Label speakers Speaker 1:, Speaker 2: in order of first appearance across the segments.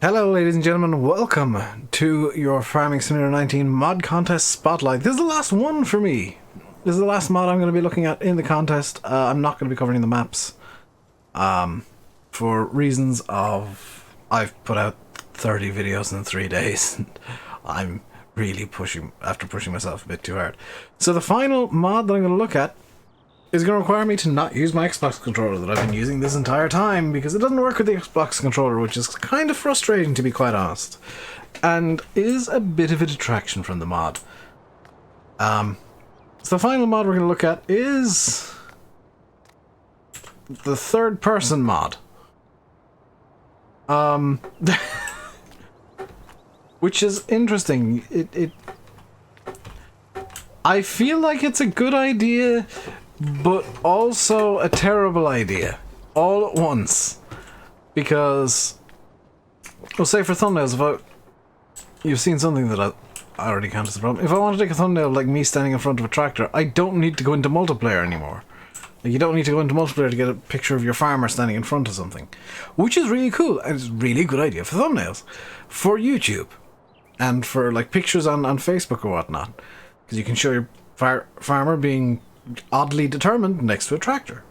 Speaker 1: Hello ladies and gentlemen, welcome to your Farming Simulator 19 mod contest spotlight. This is the last one for me. This is the last mod I'm going to be looking at in the contest. I'm not going to be covering the maps for reasons of I've put out 30 videos in 3 days. I'm really pushing myself a bit too hard. So the final mod that I'm going to look at is going to require me to not use my Xbox controller that I've been using this entire time, because it doesn't work with the Xbox controller, which is kind of frustrating to be quite honest, and is a bit of a detraction from the mod. So the final mod we're going to look at is the third person mod. Which is interesting. I feel like it's a good idea, but also a terrible idea, all at once. Because, well, say for thumbnails, you've seen something that I already count as a problem. If I want to take a thumbnail like me standing in front of a tractor, I don't need to go into multiplayer anymore. Like, you don't need to go into multiplayer to get a picture of your farmer standing in front of something, which is really cool, and it's a really good idea for thumbnails, for YouTube, and for like pictures on Facebook or whatnot, because you can show your farmer being oddly determined next to a tractor.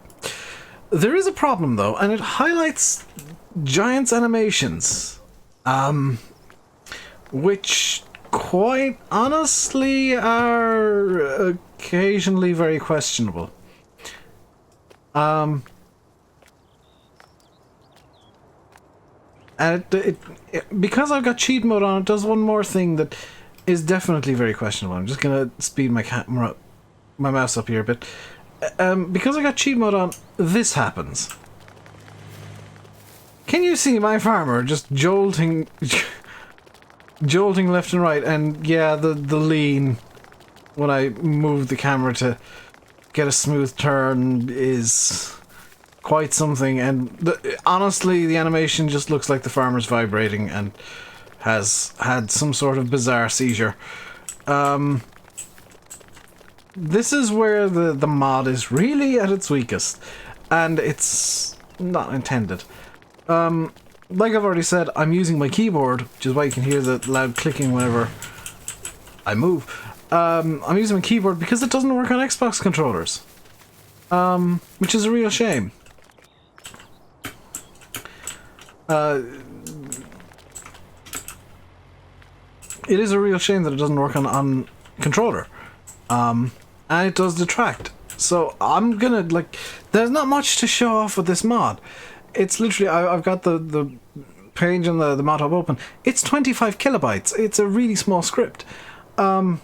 Speaker 1: There is a problem though, and it highlights Giants animations, which quite honestly are occasionally very questionable. And because I've got cheat mode on, it does one more thing that is definitely very questionable. I'm just gonna speed my mouse up here a bit. Because I got cheat mode on, this happens. Can you see my farmer just jolting left and right? And yeah, the lean when I move the camera to get a smooth turn is quite something, and honestly the animation just looks like the farmer's vibrating and has had some sort of bizarre seizure. This is where the mod is really at its weakest, and it's not intended. Like I've already said, I'm using my keyboard, which is why you can hear the loud clicking whenever I move. I'm using my keyboard because it doesn't work on Xbox controllers, which is a real shame. It is a real shame that it doesn't work on controller. And it does detract. So I'm gonna, like, there's not much to show off with this mod. It's literally, I've got the page and the mod hub open. It's 25 kilobytes. It's a really small script. I'm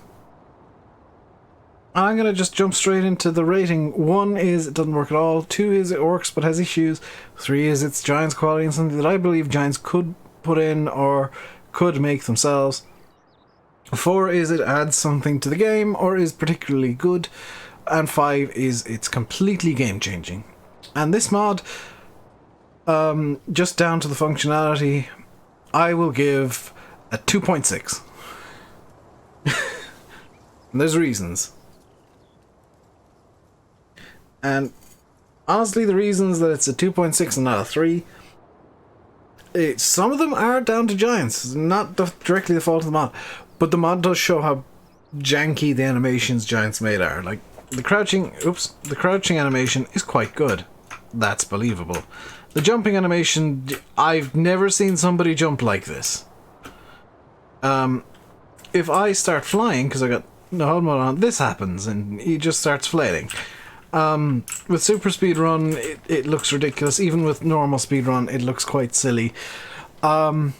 Speaker 1: gonna just jump straight into the rating. 1 is it doesn't work at all. 2 is it works but has issues. 3 is it's Giants quality and something that I believe Giants could put in or could make themselves. 4 is it adds something to the game or is particularly good. And 5 is it's completely game changing. And this mod, just down to the functionality, I will give a 2.6. And there's reasons. And honestly, the reasons that it's a 2.6 and not a 3, some of them are down to Giants, not directly the fault of the mod, but the mod does show how janky the animations Giants made are. Like the crouching animation is quite good. That's believable. The jumping animation, I've never seen somebody jump like this. If I start flying, because I got no hold mode on, this happens and he just starts flailing. With super speed run, it looks ridiculous. Even with normal speed run, it looks quite silly. And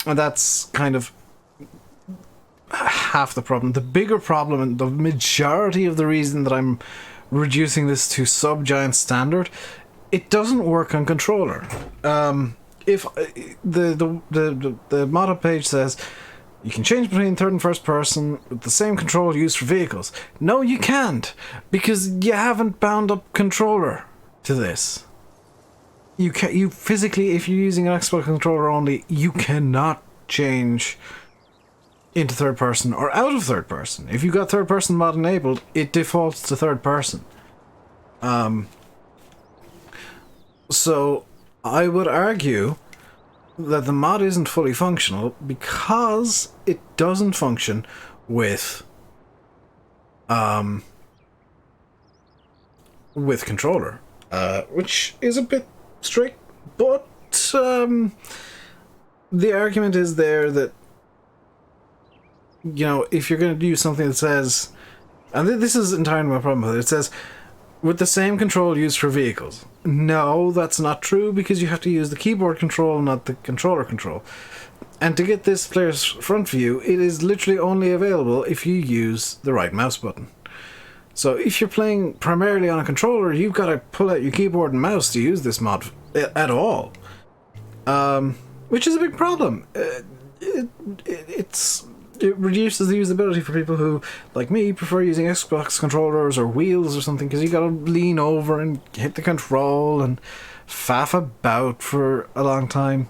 Speaker 1: that's kind of half the problem. The bigger problem, and the majority of the reason that I'm reducing this to sub-Giant standard, it doesn't work on controller. If the mod page says you can change between third and first person with the same control used for vehicles. No, you can't, because you haven't bound up controller to this. You physically, if you're using an Xbox controller only, you cannot change into third person or out of third person. If you've got third person mod enabled, it defaults to third person. So I would argue that the mod isn't fully functional because it doesn't function with controller, which is a bit strict, but the argument is there that, you know, if you're going to do something that says, and this is entirely my problem with it, it says, with the same control used for vehicles. No, that's not true, because you have to use the keyboard control, not the controller control. And to get this player's front view, it is literally only available if you use the right mouse button. So if you're playing primarily on a controller, you've got to pull out your keyboard and mouse to use this mod at all. Which is a big problem. It reduces the usability for people who, like me, prefer using Xbox controllers or wheels or something, because you gotta lean over and hit the control and faff about for a long time.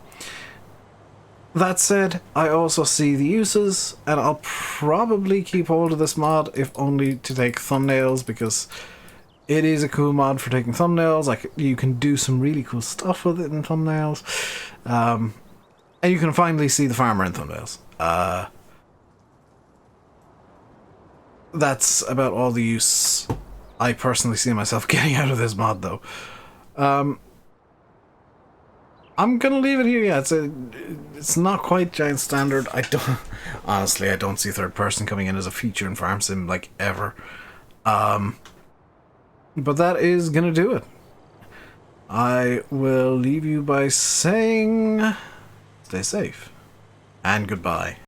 Speaker 1: That said, I also see the uses, and I'll probably keep hold of this mod, if only to take thumbnails, because it is a cool mod for taking thumbnails. Like, you can do some really cool stuff with it in thumbnails. And you can finally see the farmer in thumbnails. That's about all the use I personally see myself getting out of this mod, though. I'm gonna leave it here. Yeah, it's not quite giant standard. Honestly, I don't see third person coming in as a feature in Farm Sim, like, ever. But that is gonna do it. I will leave you by saying, stay safe and goodbye.